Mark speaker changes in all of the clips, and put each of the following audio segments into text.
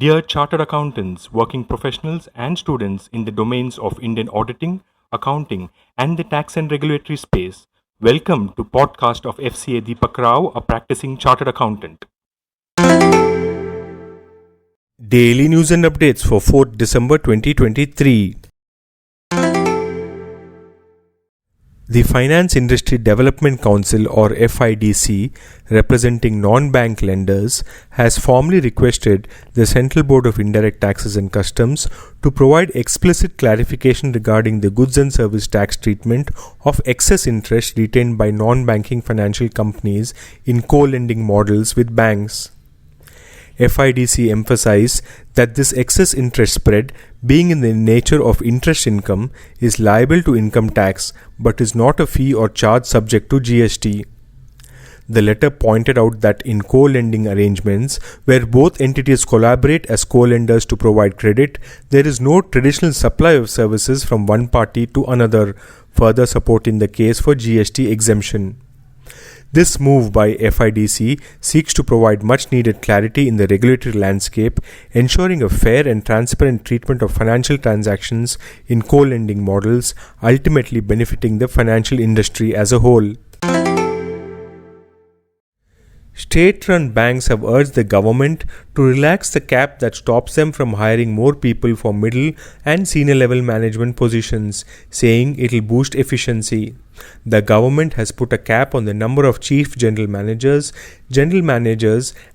Speaker 1: Dear Chartered Accountants, working professionals, and students in the domains of Indian auditing, accounting, and the tax and regulatory space, welcome to podcast of Fca Deepak Rao, a practicing Chartered Accountant.
Speaker 2: Daily news and updates for 4th December 2023. The Finance Industry Development Council or FIDC, representing non-bank lenders, has formally requested the Central Board of Indirect Taxes and Customs to provide explicit clarification regarding the goods and service tax treatment of excess interest retained by non-banking financial companies in co-lending models with banks. FIDC emphasized that this excess interest spread, being in the nature of interest income, is liable to income tax but is not a fee or charge subject to GST. The letter pointed out that in co-lending arrangements, where both entities collaborate as co-lenders to provide credit, there is no traditional supply of services from one party to another, further supporting the case for GST exemption. This move by FIDC seeks to provide much-needed clarity in the regulatory landscape, ensuring a fair and transparent treatment of financial transactions in co-lending models, ultimately benefiting the financial industry as a whole. State-run banks have urged the government to relax the cap that stops them from hiring more people for middle and senior level management positions, saying it will boost efficiency. The government has put a cap on the number of chief general managers,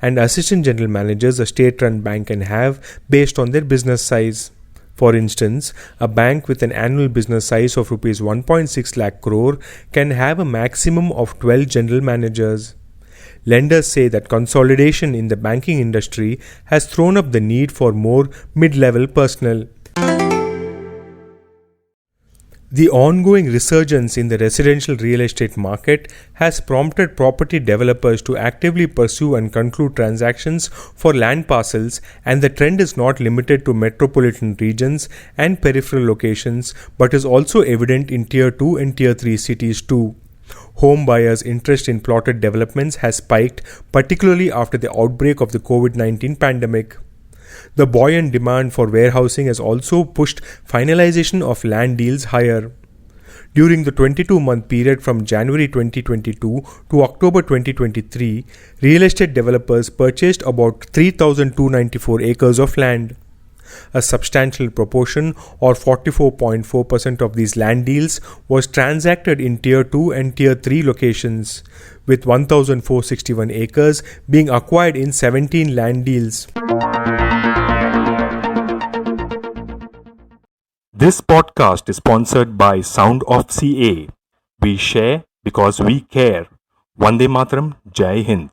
Speaker 2: and assistant general managers a state-run bank can have based on their business size. For instance, a bank with an annual business size of Rs 1.6 lakh crore can have a maximum of 12 general managers. Lenders say that consolidation in the banking industry has thrown up the need for more mid-level personnel. The ongoing resurgence in the residential real estate market has prompted property developers to actively pursue and conclude transactions for land parcels, and the trend is not limited to metropolitan regions and peripheral locations but is also evident in Tier 2 and Tier 3 cities too. Home buyers' interest in plotted developments has spiked, particularly after the outbreak of the COVID-19 pandemic. The buoyant demand for warehousing has also pushed finalization of land deals higher. During the 22-month period from January 2022 to October 2023, real estate developers purchased about 3,294 acres of land. A substantial proportion, or 44.4% of these land deals, was transacted in Tier 2 and Tier 3 locations, with 1,461 acres being acquired in 17 land deals.
Speaker 1: This podcast is sponsored by Sound of CA. We share because we care. Vande Mataram, Jai Hind.